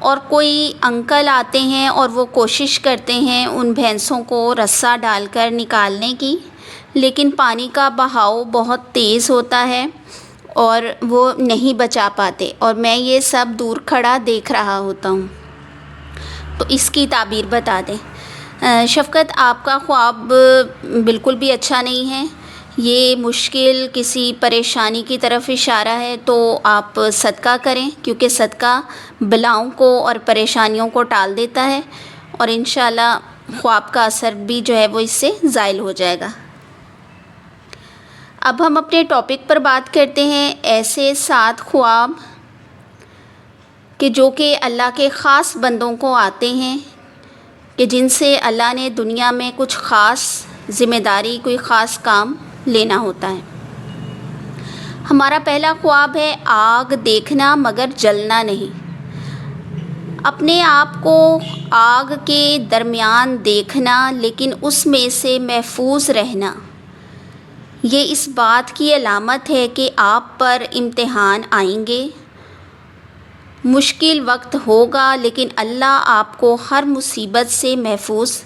اور کوئی انکل آتے ہیں اور وہ کوشش کرتے ہیں ان بھینسوں کو رسہ ڈال کر نکالنے کی، لیکن پانی کا بہاؤ بہت تیز ہوتا ہے اور وہ نہیں بچا پاتے، اور میں یہ سب دور کھڑا دیکھ رہا ہوتا ہوں۔ تو اس کی تعبیر بتا دیں۔ شفقت، آپ کا خواب بالکل بھی اچھا نہیں ہے، یہ مشکل کسی پریشانی کی طرف اشارہ ہے، تو آپ صدقہ کریں، کیونکہ صدقہ بلاؤں کو اور پریشانیوں کو ٹال دیتا ہے، اور انشاءاللہ خواب کا اثر بھی جو ہے وہ اس سے زائل ہو جائے گا۔ اب ہم اپنے ٹاپک پر بات کرتے ہیں، ایسے 7 خواب کہ جو کہ اللہ کے خاص بندوں کو آتے ہیں، کہ جن سے اللہ نے دنیا میں کچھ خاص ذمہ داری، کوئی خاص کام لینا ہوتا ہے۔ ہمارا پہلا خواب ہے آگ دیکھنا مگر جلنا نہیں۔ اپنے آپ کو آگ کے درمیان دیکھنا لیکن اس میں سے محفوظ رہنا، یہ اس بات کی علامت ہے کہ آپ پر امتحان آئیں گے، مشکل وقت ہوگا، لیکن اللہ آپ کو ہر مصیبت سے محفوظ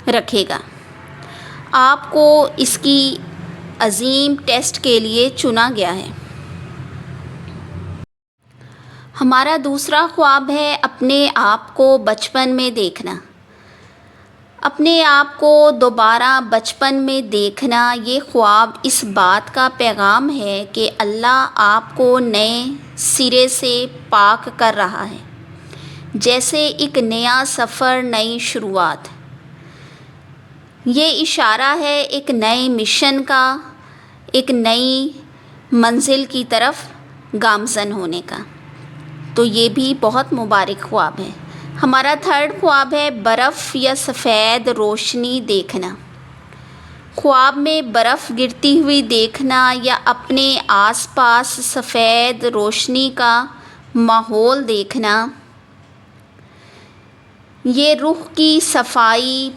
رکھے گا۔ آپ کو اس کی عظیم ٹیسٹ کے لیے چنا گیا ہے۔ ہمارا دوسرا خواب ہے اپنے آپ کو بچپن میں دیکھنا۔ اپنے آپ کو دوبارہ بچپن میں دیکھنا، یہ خواب اس بات کا پیغام ہے کہ اللہ آپ کو نئے سرے سے پاک کر رہا ہے، جیسے ایک نیا سفر، نئی شروعات۔ یہ اشارہ ہے ایک نئے مشن کا، ایک نئی منزل کی طرف گامزن ہونے کا۔ تو یہ بھی بہت مبارک خواب ہے۔ ہمارا تھرڈ خواب ہے برف یا سفید روشنی دیکھنا۔ خواب میں برف گرتی ہوئی دیکھنا یا اپنے آس پاس سفید روشنی کا ماحول دیکھنا، یہ روح کی صفائی،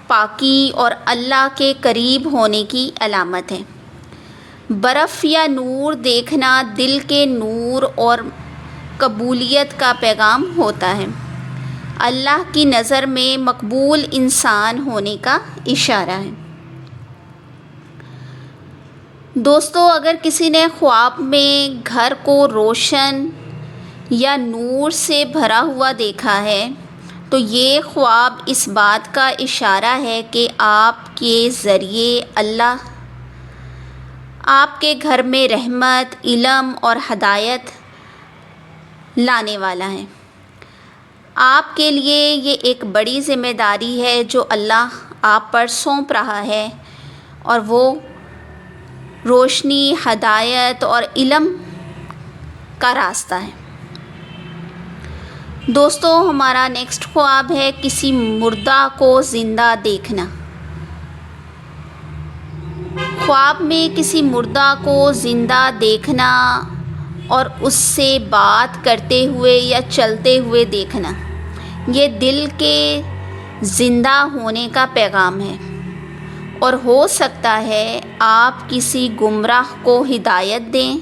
پاکی اور اللہ کے قریب ہونے کی علامت ہے۔ برف یا نور دیکھنا دل کے نور اور قبولیت کا پیغام ہوتا ہے، اللہ کی نظر میں مقبول انسان ہونے کا اشارہ ہے۔ دوستو، اگر کسی نے خواب میں گھر کو روشن یا نور سے بھرا ہوا دیکھا ہے، تو یہ خواب اس بات کا اشارہ ہے کہ آپ کے ذریعے اللہ آپ کے گھر میں رحمت، علم اور ہدایت لانے والا ہے۔ آپ کے لیے یہ ایک بڑی ذمہ داری ہے جو اللہ آپ پر سونپ رہا ہے، اور وہ روشنی، ہدایت اور علم کا راستہ ہے۔ دوستو، ہمارا نیکسٹ خواب ہے کسی مردہ کو زندہ دیکھنا۔ خواب میں کسی مردہ کو زندہ دیکھنا اور اس سے بات کرتے ہوئے یا چلتے ہوئے دیکھنا، یہ دل کے زندہ ہونے کا پیغام ہے، اور ہو سکتا ہے آپ کسی گمراہ کو ہدایت دیں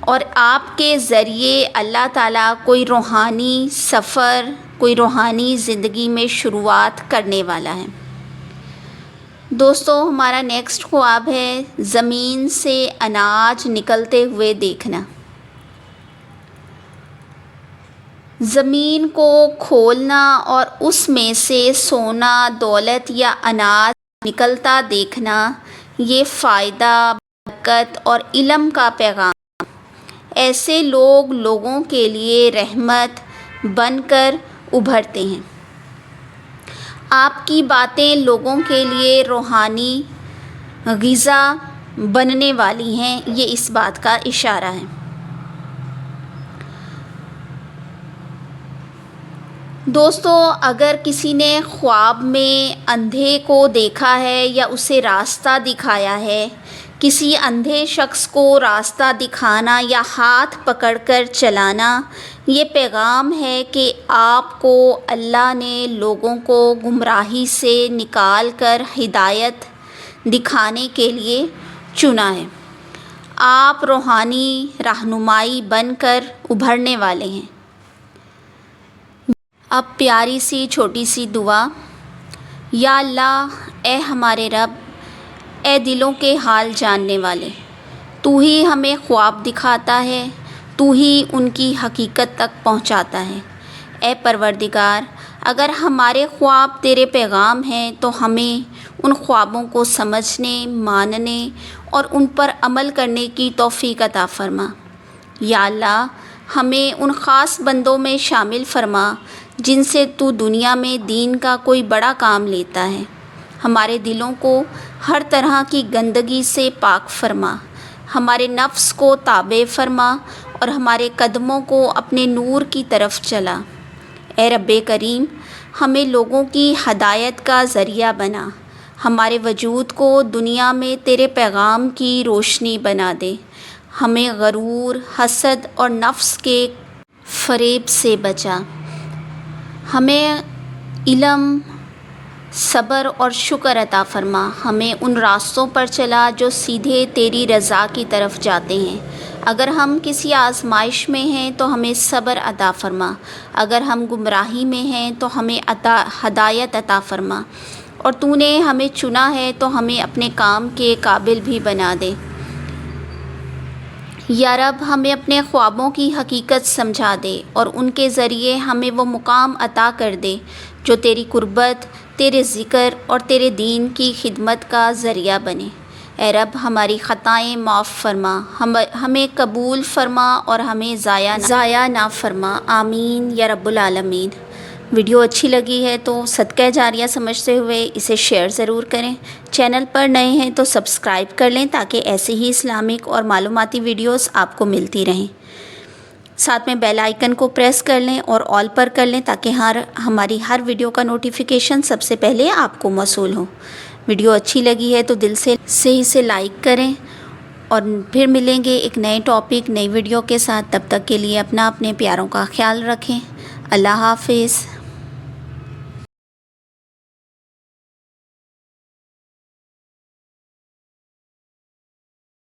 اور آپ کے ذریعے اللہ تعالیٰ کوئی روحانی سفر، کوئی روحانی زندگی میں شروعات کرنے والا ہے۔ دوستو، ہمارا نیکسٹ خواب ہے زمین سے اناج نکلتے ہوئے دیکھنا۔ زمین کو کھولنا اور اس میں سے سونا، دولت یا اناج نکلتا دیکھنا، یہ فائدہ، برکت اور علم کا پیغام۔ ایسے لوگ لوگوں کے لیے رحمت بن کر ابھرتے ہیں۔ آپ کی باتیں لوگوں کے لیے روحانی غذا بننے والی ہیں، یہ اس بات کا اشارہ ہے۔ دوستو، اگر کسی نے خواب میں اندھے کو دیکھا ہے یا اسے راستہ دکھایا ہے، کسی اندھے شخص کو راستہ دکھانا یا ہاتھ پکڑ کر چلانا، یہ پیغام ہے کہ آپ کو اللہ نے لوگوں کو گمراہی سے نکال کر ہدایت دکھانے کے لیے چنا ہے۔ آپ روحانی رہنمائی بن کر ابھرنے والے ہیں۔ اب پیاری سی چھوٹی سی دعا۔ یا اللہ، اے ہمارے رب، اے دلوں کے حال جاننے والے، تو ہی ہمیں خواب دکھاتا ہے، تو ہی ان کی حقیقت تک پہنچاتا ہے۔ اے پروردگار، اگر ہمارے خواب تیرے پیغام ہیں تو ہمیں ان خوابوں کو سمجھنے، ماننے اور ان پر عمل کرنے کی توفیق عطا فرما۔ یا اللہ، ہمیں ان خاص بندوں میں شامل فرما جن سے تو دنیا میں دین کا کوئی بڑا کام لیتا ہے۔ ہمارے دلوں کو ہر طرح کی گندگی سے پاک فرما، ہمارے نفس کو تابع فرما اور ہمارے قدموں کو اپنے نور کی طرف چلا۔ اے رب کریم، ہمیں لوگوں کی ہدایت کا ذریعہ بنا، ہمارے وجود کو دنیا میں تیرے پیغام کی روشنی بنا دے، ہمیں غرور، حسد اور نفس کے فریب سے بچا، ہمیں علم، صبر اور شکر عطا فرما، ہمیں ان راستوں پر چلا جو سیدھے تیری رضا کی طرف جاتے ہیں۔ اگر ہم کسی آزمائش میں ہیں تو ہمیں صبر عطا فرما، اگر ہم گمراہی میں ہیں تو ہمیں ہدایت عطا فرما، اور تو نے ہمیں چنا ہے تو ہمیں اپنے کام کے قابل بھی بنا دے۔ یا رب، ہمیں اپنے خوابوں کی حقیقت سمجھا دے اور ان کے ذریعے ہمیں وہ مقام عطا کر دے جو تیری قربت، تیرے ذکر اور تیرے دین کی خدمت کا ذریعہ بنے۔ اے رب، ہماری خطائیں معاف فرما، ہمیں قبول فرما اور ہمیں ضائع نہ فرما۔ آمین یا رب العالمین۔ ویڈیو اچھی لگی ہے تو صدقہ جاریہ سمجھتے ہوئے اسے شیئر ضرور کریں۔ چینل پر نئے ہیں تو سبسکرائب کر لیں تاکہ ایسے ہی اسلامک اور معلوماتی ویڈیوز آپ کو ملتی رہیں۔ ساتھ میں بیل آئیکن کو پریس کر لیں اور آل پر کر لیں تاکہ ہماری ہر ویڈیو کا نوٹیفیکیشن سب سے پہلے آپ کو موصول ہو۔ ویڈیو اچھی لگی ہے تو دل سے اسے لائک کریں، اور پھر ملیں گے ایک نئے ٹاپک، نئی ویڈیو کے ساتھ۔ تب تک کے لیے اپنے پیاروں کا خیال رکھیں۔ اللہ حافظ۔